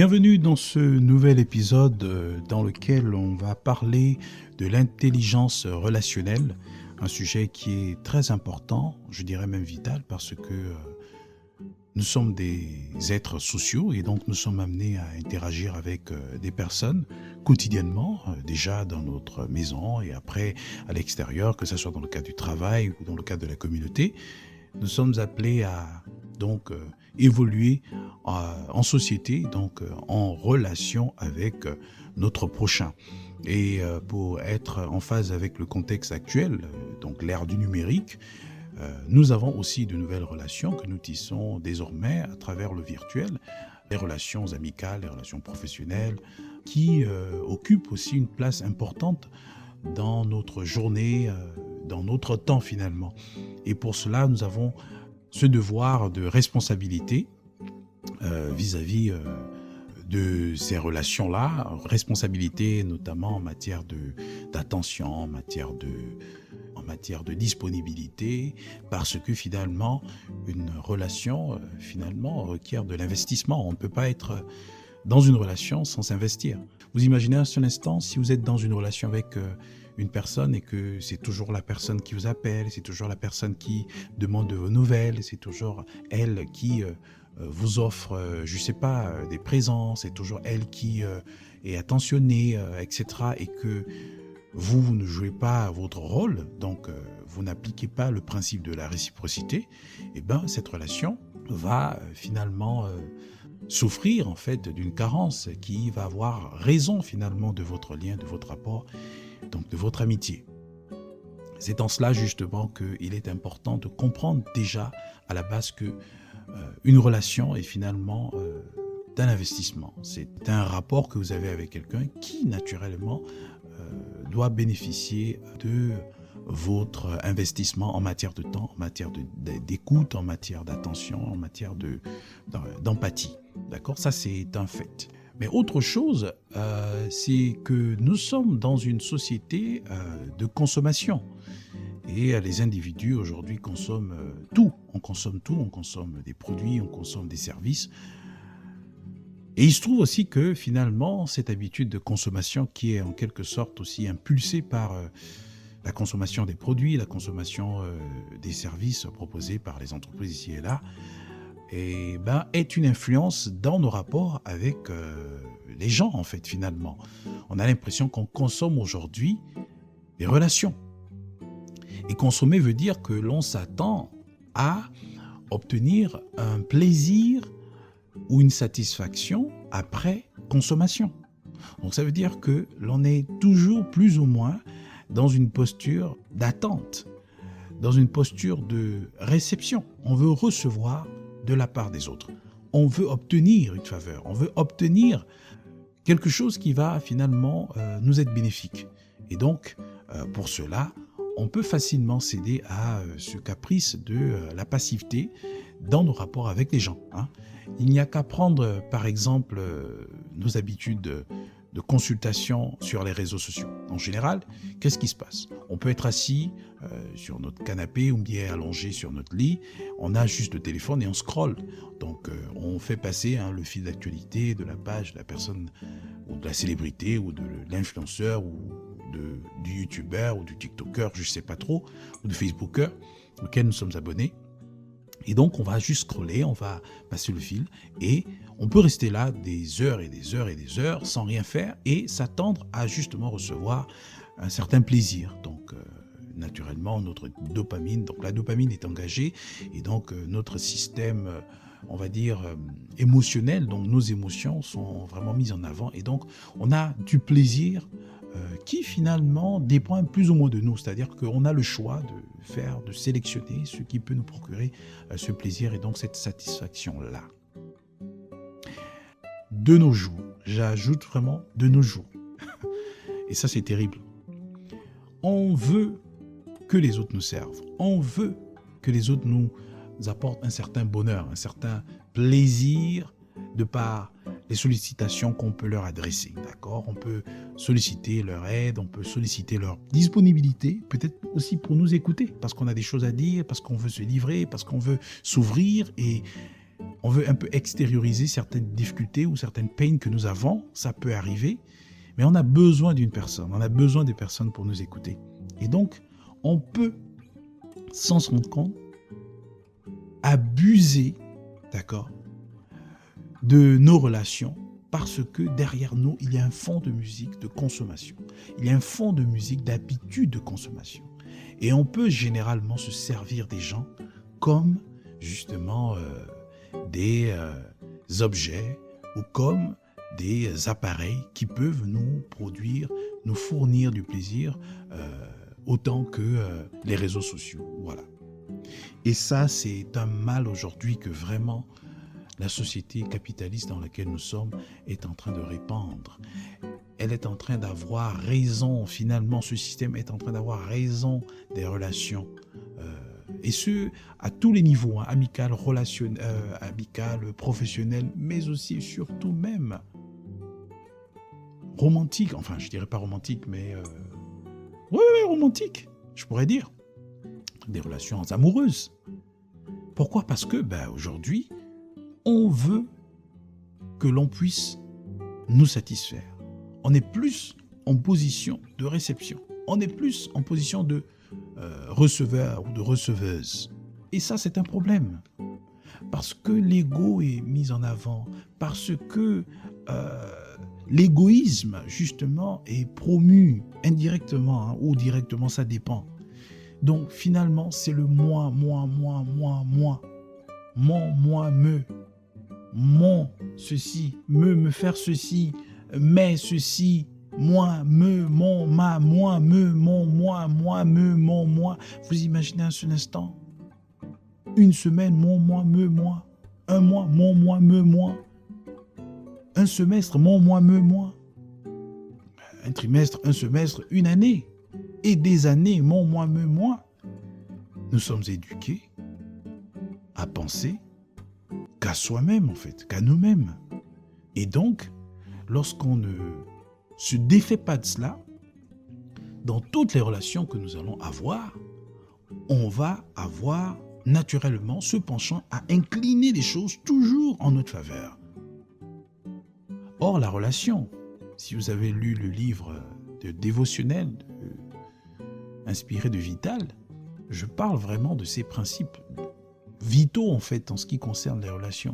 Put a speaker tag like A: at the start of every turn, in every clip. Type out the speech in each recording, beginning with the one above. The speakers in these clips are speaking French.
A: Bienvenue dans ce nouvel épisode dans lequel on va parler de l'intelligence relationnelle, un sujet qui est très important, je dirais même vital, parce que nous sommes des êtres sociaux et donc nous sommes amenés à interagir avec des personnes quotidiennement, déjà dans notre maison et après à l'extérieur, que ce soit dans le cadre du travail ou dans le cadre de la communauté. Nous sommes appelés à donc évoluer en société, donc en relation avec notre prochain. Et pour être en phase avec le contexte actuel, donc l'ère du numérique, nous avons aussi de nouvelles relations que nous tissons désormais à travers le virtuel, les relations amicales, les relations professionnelles, qui occupent aussi une place importante dans notre journée, dans notre temps finalement. Et pour cela, nous avons ce devoir de responsabilité vis-à-vis de ces relations-là, responsabilité notamment en matière d'attention, en matière de disponibilité, parce que finalement, une relation finalement requiert de l'investissement. On ne peut pas être dans une relation sans s'investir. Vous imaginez un seul instant, si vous êtes dans une relation avec une personne et que c'est toujours la personne qui vous appelle, c'est toujours la personne qui demande de vos nouvelles, c'est toujours elle qui vous offre, je sais pas, des présents, c'est toujours elle qui est attentionnée, etc. Et que vous ne jouez pas votre rôle, donc vous n'appliquez pas le principe de la réciprocité, et bien cette relation va finalement souffrir en fait d'une carence qui va avoir raison finalement de votre lien, de votre rapport, donc de votre amitié. C'est en cela justement qu'il est important de comprendre déjà à la base que une relation est finalement un investissement. C'est un rapport que vous avez avec quelqu'un qui naturellement doit bénéficier de votre investissement en matière de temps, en matière d'écoute, en matière d'attention, en matière d'empathie. D'accord ? Ça, c'est un fait. Mais autre chose, c'est que nous sommes dans une société de consommation. Et les individus aujourd'hui consomment tout. On consomme des produits, on consomme des services. Et il se trouve aussi que finalement, cette habitude de consommation qui est en quelque sorte aussi impulsée par la consommation des produits, la consommation des services proposés par les entreprises ici et là, et est une influence dans nos rapports avec les gens en fait finalement. On a l'impression qu'on consomme aujourd'hui des relations. Et consommer veut dire que l'on s'attend à obtenir un plaisir ou une satisfaction après consommation. Donc ça veut dire que l'on est toujours plus ou moins dans une posture d'attente, dans une posture de réception. On veut recevoir de la part des autres. On veut obtenir une faveur, on veut obtenir quelque chose qui va finalement nous être bénéfique. Et donc, pour cela, on peut facilement céder à ce caprice de la passivité dans nos rapports avec les gens. Il n'y a qu'à prendre, par exemple, nos habitudes de consultation sur les réseaux sociaux. En général, qu'est-ce qui se passe ? On peut être assis sur notre canapé ou bien allongé sur notre lit, on a juste le téléphone et on scrolle. Donc, on fait passer le fil d'actualité de la page de la personne ou de la célébrité ou de l'influenceur ou du youtubeur ou du tiktoker, je ne sais pas trop, ou du facebooker auquel nous sommes abonnés. Et donc, on va juste scroller, on va passer le fil et on peut rester là des heures et des heures et des heures sans rien faire et s'attendre à justement recevoir un certain plaisir. Donc, naturellement, notre dopamine, donc la dopamine est engagée et donc notre système, on va dire, émotionnel, donc nos émotions sont vraiment mises en avant et donc on a du plaisir qui finalement dépend plus ou moins de nous, c'est-à-dire qu'on a le choix de sélectionner ce qui peut nous procurer ce plaisir et donc cette satisfaction-là. De nos jours, j'ajoute vraiment de nos jours, et ça c'est terrible, on veut que les autres nous servent, on veut que les autres nous apportent un certain bonheur, un certain plaisir de par les sollicitations qu'on peut leur adresser, d'accord ? On peut solliciter leur aide, on peut solliciter leur disponibilité, peut-être aussi pour nous écouter, parce qu'on a des choses à dire, parce qu'on veut se livrer, parce qu'on veut s'ouvrir. Et on veut un peu extérioriser certaines difficultés ou certaines peines que nous avons, ça peut arriver, mais on a besoin d'une personne, on a besoin des personnes pour nous écouter. Et donc, on peut, sans se rendre compte, abuser, d'accord, de nos relations parce que derrière nous, il y a un fond de musique de consommation. Il y a un fond de musique d'habitude de consommation. Et on peut généralement se servir des gens comme, justement, des objets ou comme des appareils qui peuvent nous produire, nous fournir du plaisir autant que les réseaux sociaux. Voilà. Et ça, c'est un mal aujourd'hui que vraiment la société capitaliste dans laquelle nous sommes est en train de répandre. Elle est en train d'avoir raison, finalement, ce système est en train d'avoir raison des relations. Et ce, à tous les niveaux, hein, amical, professionnel, mais aussi et surtout même romantique. Enfin, je dirais pas romantique, mais oui, romantique, je pourrais dire. Des relations amoureuses. Pourquoi ? Parce que aujourd'hui, on veut que l'on puisse nous satisfaire. On est plus en position de réception. On est plus en position de receveur ou de receveuse. Et ça, c'est un problème. Parce que l'ego est mis en avant. Parce que l'égoïsme, justement, est promu indirectement hein, ou directement, ça dépend. Donc, finalement, c'est le moi. Mon, ceci, me faire ceci, mais ceci, moi, mon, ma, moi, moi. Vous imaginez un seul instant? Une semaine, moi. Un mois, moi. Un semestre, moi. Un trimestre, un semestre, une année. Et des années, moi. Nous sommes éduqués à penser qu'à soi-même, en fait, qu'à nous-mêmes. Et donc, lorsqu'on ne se défait pas de cela, dans toutes les relations que nous allons avoir, on va avoir naturellement ce penchant à incliner les choses toujours en notre faveur. Or, la relation, si vous avez lu le livre de dévotionnel inspiré de Vital, je parle vraiment de ces principes vitaux en fait en ce qui concerne les relations.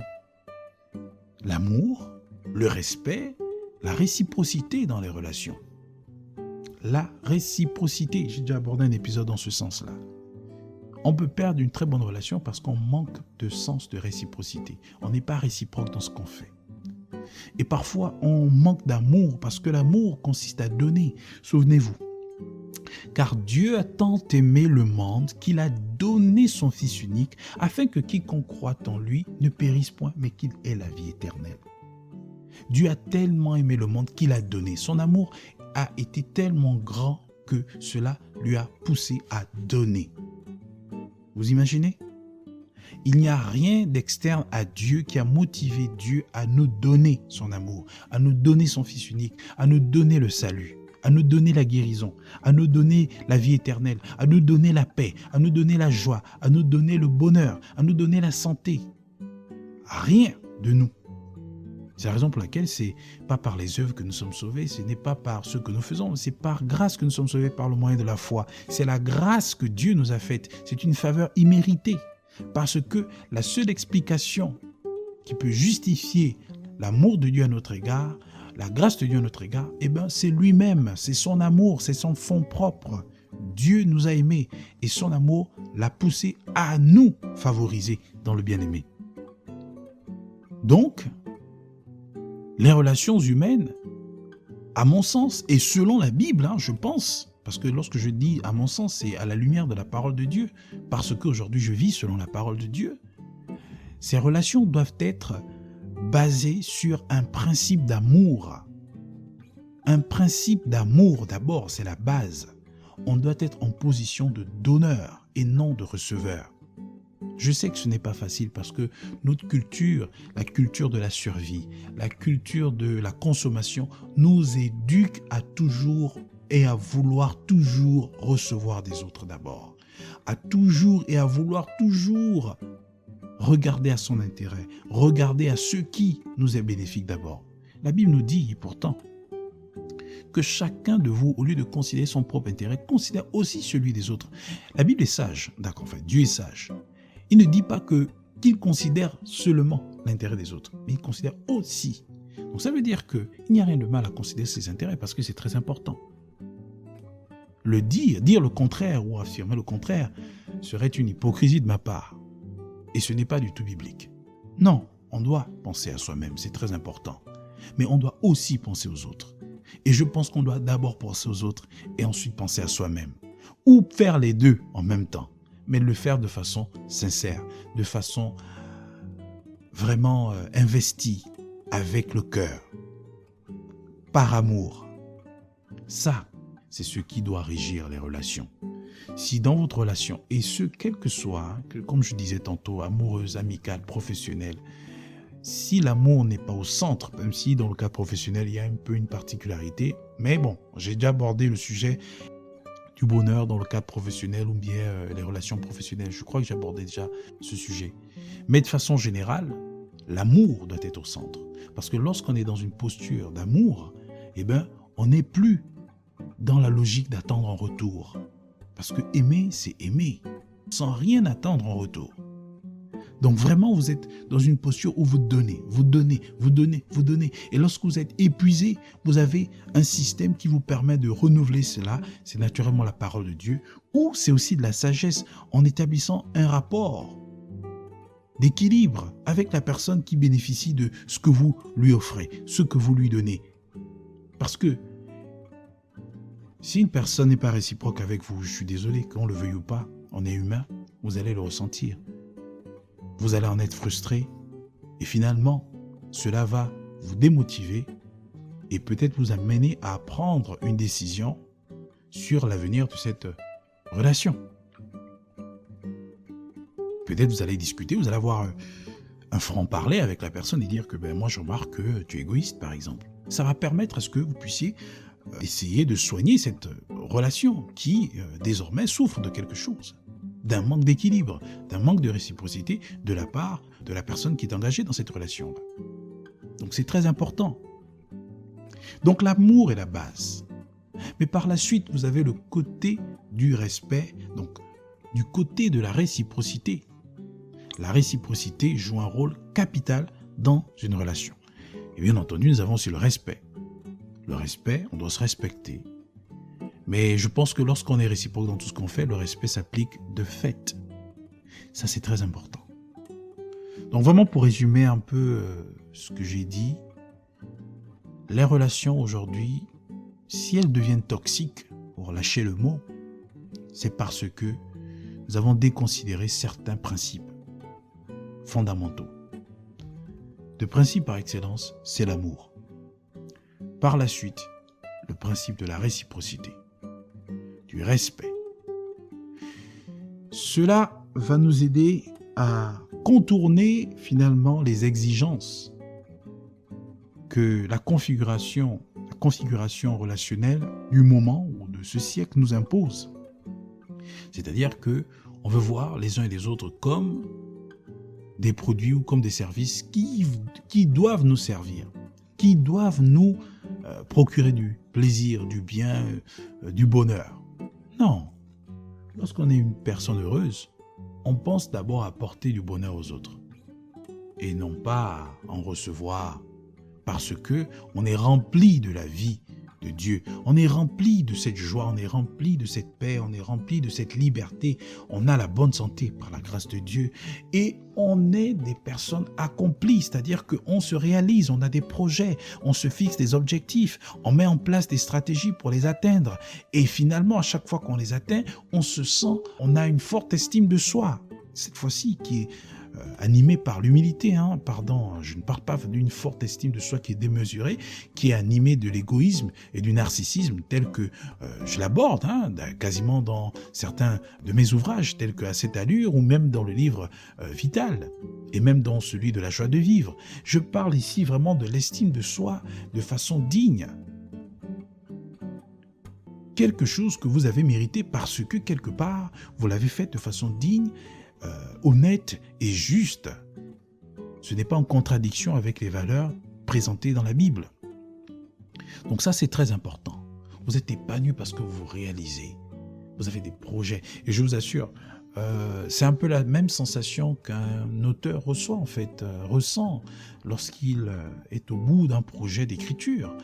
A: L'amour, le respect, la réciprocité dans les relations. La réciprocité, j'ai déjà abordé un épisode dans ce sens-là. On peut perdre une très bonne relation parce qu'on manque de sens de réciprocité. On n'est pas réciproque dans ce qu'on fait. Et parfois, on manque d'amour parce que l'amour consiste à donner. Souvenez-vous, car Dieu a tant aimé le monde qu'il a donné son Fils unique afin que quiconque croit en lui ne périsse point, mais qu'il ait la vie éternelle. Dieu a tellement aimé le monde qu'il a donné. Son amour a été tellement grand que cela lui a poussé à donner. Vous imaginez ? Il n'y a rien d'externe à Dieu qui a motivé Dieu à nous donner son amour, à nous donner son Fils unique, à nous donner le salut, à nous donner la guérison, à nous donner la vie éternelle, à nous donner la paix, à nous donner la joie, à nous donner le bonheur, à nous donner la santé. Rien de nous. C'est la raison pour laquelle c'est pas par les œuvres que nous sommes sauvés, ce n'est pas par ce que nous faisons, c'est par grâce que nous sommes sauvés par le moyen de la foi. C'est la grâce que Dieu nous a faite. C'est une faveur imméritée. Parce que la seule explication qui peut justifier l'amour de Dieu à notre égard, la grâce de Dieu à notre égard, c'est lui-même, c'est son amour, c'est son fonds propre. Dieu nous a aimés et son amour l'a poussé à nous favoriser dans le bien-aimé. Donc, les relations humaines, à mon sens, et selon la Bible, je pense, parce que lorsque je dis à mon sens, c'est à la lumière de la parole de Dieu, parce qu'aujourd'hui je vis selon la parole de Dieu, ces relations doivent être basées sur un principe d'amour. Un principe d'amour, d'abord, c'est la base. On doit être en position de donneur et non de receveur. Je sais que ce n'est pas facile parce que notre culture, la culture de la survie, la culture de la consommation, nous éduque à toujours et à vouloir toujours recevoir des autres d'abord. À toujours et à vouloir toujours Regardez à son intérêt. Regardez à ce qui nous est bénéfique d'abord. La Bible nous dit pourtant que chacun de vous, au lieu de considérer son propre intérêt, considère aussi celui des autres. La Bible est sage, d'accord, enfin, Dieu est sage. Il ne dit pas qu'il considère seulement l'intérêt des autres, mais il considère aussi. Donc ça veut dire qu'il n'y a rien de mal à considérer ses intérêts parce que c'est très important. Dire le contraire ou affirmer le contraire serait une hypocrisie de ma part. Et ce n'est pas du tout biblique. Non, on doit penser à soi-même, c'est très important. Mais on doit aussi penser aux autres. Et je pense qu'on doit d'abord penser aux autres et ensuite penser à soi-même. Ou faire les deux en même temps, mais le faire de façon sincère, de façon vraiment investie, avec le cœur, par amour. Ça, c'est ce qui doit régir les relations. Si dans votre relation, et ce quel que soit, comme je disais tantôt, amoureuse, amicale, professionnelle, si l'amour n'est pas au centre, même si dans le cas professionnel, il y a un peu une particularité, mais bon, j'ai déjà abordé le sujet du bonheur dans le cadre professionnel ou bien les relations professionnelles. Je crois que j'ai abordé déjà ce sujet. Mais de façon générale, l'amour doit être au centre. Parce que lorsqu'on est dans une posture d'amour, eh ben, on n'est plus dans la logique d'attendre en retour. Parce que aimer, c'est aimer, sans rien attendre en retour. Donc vraiment, vous êtes dans une posture où vous donnez, vous donnez, vous donnez, vous donnez. Et lorsque vous êtes épuisé, vous avez un système qui vous permet de renouveler cela. C'est naturellement la parole de Dieu. Ou c'est aussi de la sagesse en établissant un rapport d'équilibre avec la personne qui bénéficie de ce que vous lui offrez, ce que vous lui donnez. Parce que si une personne n'est pas réciproque avec vous, je suis désolé, qu'on le veuille ou pas, on est humain, vous allez le ressentir. Vous allez en être frustré et finalement, cela va vous démotiver et peut-être vous amener à prendre une décision sur l'avenir de cette relation. Peut-être vous allez discuter, vous allez avoir un franc-parler avec la personne et dire que moi je remarque que tu es égoïste par exemple. Ça va permettre à ce que vous puissiez essayer de soigner cette relation qui désormais souffre de quelque chose, d'un manque d'équilibre, d'un manque de réciprocité de la part de la personne qui est engagée dans cette relation. Donc c'est très important. Donc l'amour est la base. Mais par la suite, vous avez le côté du respect, donc du côté de la réciprocité. La réciprocité joue un rôle capital dans une relation. Et bien entendu, nous avons aussi le respect. Le respect, on doit se respecter. Mais je pense que lorsqu'on est réciproque dans tout ce qu'on fait, le respect s'applique de fait. Ça, c'est très important. Donc vraiment, pour résumer un peu ce que j'ai dit, les relations aujourd'hui, si elles deviennent toxiques, pour lâcher le mot, c'est parce que nous avons déconsidéré certains principes fondamentaux. Le principe par excellence, c'est l'amour. Par la suite, le principe de la réciprocité, du respect. Cela va nous aider à contourner finalement les exigences que la configuration relationnelle du moment ou de ce siècle nous impose. C'est-à-dire que on veut voir les uns et les autres comme des produits ou comme des services qui doivent nous servir, qui doivent nous procurer du plaisir, du bien, du bonheur. Non. Lorsqu'on est une personne heureuse, on pense d'abord à apporter du bonheur aux autres et non pas à en recevoir, parce que on est rempli de la vie de Dieu. On est rempli de cette joie, on est rempli de cette paix, on est rempli de cette liberté. On a la bonne santé par la grâce de Dieu et on est des personnes accomplies, c'est-à-dire qu'on se réalise, on a des projets, on se fixe des objectifs, on met en place des stratégies pour les atteindre et finalement, à chaque fois qu'on les atteint, on se sent, on a une forte estime de soi. Cette fois-ci qui est animé par l'humilité, je ne parle pas d'une forte estime de soi qui est démesurée, qui est animée de l'égoïsme et du narcissisme tel que je l'aborde, quasiment dans certains de mes ouvrages, tels que À cette allure ou même dans le livre Vital, et même dans celui de La joie de vivre. Je parle ici vraiment de l'estime de soi de façon digne. Quelque chose que vous avez mérité parce que quelque part, vous l'avez fait de façon digne, honnête et juste. Ce n'est pas en contradiction avec les valeurs présentées dans la Bible. Donc ça, c'est très important. Vous êtes épanoui parce que vous réalisez. Vous avez des projets. Et je vous assure, c'est un peu la même sensation qu'un auteur ressent lorsqu'il est au bout d'un projet d'écriture.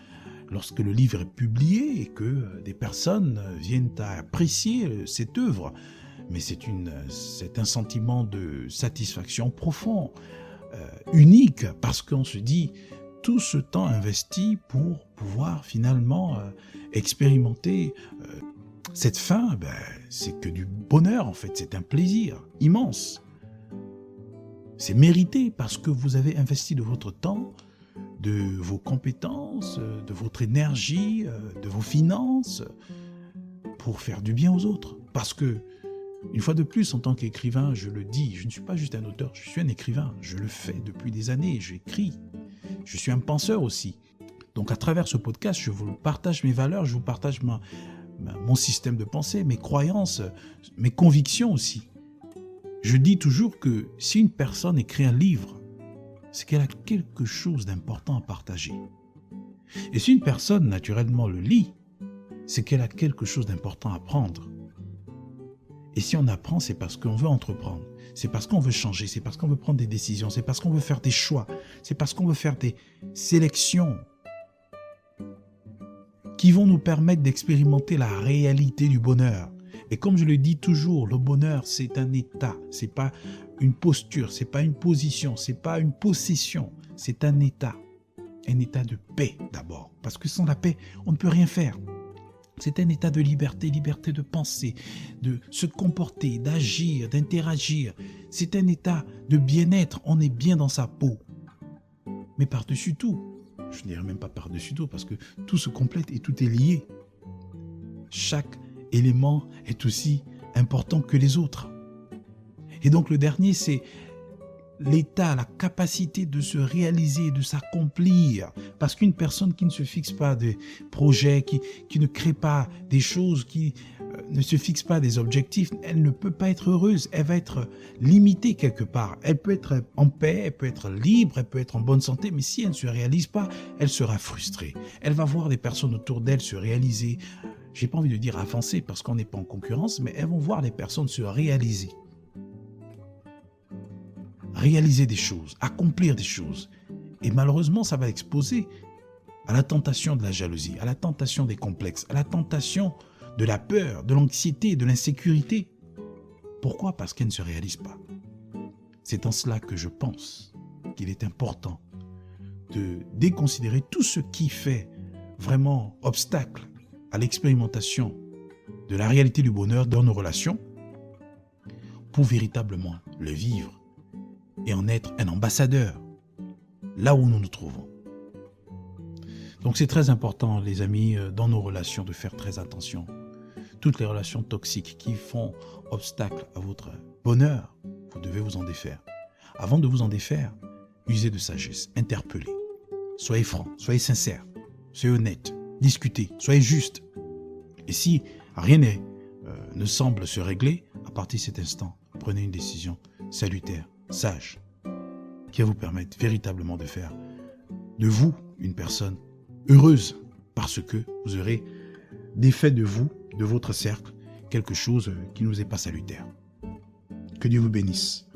A: Lorsque le livre est publié et que des personnes viennent à apprécier cette œuvre. Mais c'est un sentiment de satisfaction profond, unique, parce qu'on se dit tout ce temps investi pour pouvoir finalement expérimenter cette fin, c'est que du bonheur en fait, c'est un plaisir immense. C'est mérité parce que vous avez investi de votre temps, de vos compétences, de votre énergie, de vos finances pour faire du bien aux autres. Parce que, une fois de plus, en tant qu'écrivain, je le dis, je ne suis pas juste un auteur, je suis un écrivain. Je le fais depuis des années, j'écris. Je suis un penseur aussi. Donc à travers ce podcast, je vous partage mes valeurs, je vous partage mon système de pensée, mes croyances, mes convictions aussi. Je dis toujours que si une personne écrit un livre, c'est qu'elle a quelque chose d'important à partager. Et si une personne, naturellement, le lit, c'est qu'elle a quelque chose d'important à apprendre. Et si on apprend, c'est parce qu'on veut entreprendre, c'est parce qu'on veut changer, c'est parce qu'on veut prendre des décisions, c'est parce qu'on veut faire des choix, c'est parce qu'on veut faire des sélections qui vont nous permettre d'expérimenter la réalité du bonheur. Et comme je le dis toujours, le bonheur, c'est un état, c'est pas une posture, c'est pas une position, c'est pas une possession, c'est un état de paix d'abord. Parce que sans la paix, on ne peut rien faire. C'est un état de liberté, liberté de penser, de se comporter, d'agir, d'interagir. C'est un état de bien-être, on est bien dans sa peau. Mais par-dessus tout, je ne dirais même pas par-dessus tout, parce que tout se complète et tout est lié. Chaque élément est aussi important que les autres. Et donc le dernier, c'est l'état, la capacité de se réaliser, de s'accomplir. Parce qu'une personne qui ne se fixe pas des projets, qui ne crée pas des choses, qui ne se fixe pas des objectifs, elle ne peut pas être heureuse. Elle va être limitée quelque part. Elle peut être en paix, elle peut être libre, elle peut être en bonne santé, mais si elle ne se réalise pas, elle sera frustrée. Elle va voir des personnes autour d'elle se réaliser. J'ai pas envie de dire avancer parce qu'on n'est pas en concurrence, mais elles vont voir les personnes se réaliser. Réaliser des choses, accomplir des choses. Et malheureusement, ça va exposer à la tentation de la jalousie, à la tentation des complexes, à la tentation de la peur, de l'anxiété, de l'insécurité. Pourquoi ? Parce qu'elle ne se réalise pas. C'est en cela que je pense qu'il est important de déconsidérer tout ce qui fait vraiment obstacle à l'expérimentation de la réalité du bonheur dans nos relations pour véritablement le vivre et en être un ambassadeur là où nous nous trouvons. Donc c'est très important, les amis, dans nos relations de faire très attention. Toutes les relations toxiques qui font obstacle à votre bonheur, vous devez vous en défaire. Avant de vous en défaire, usez de sagesse, interpellez. Soyez franc, soyez sincère, soyez honnête, discutez, soyez juste. Et si rien ne semble se régler, à partir de cet instant, prenez une décision salutaire, sage, qui va vous permettre véritablement de faire de vous une personne heureuse, parce que vous aurez défait de vous, de votre cercle, quelque chose qui ne vous est pas salutaire. Que Dieu vous bénisse.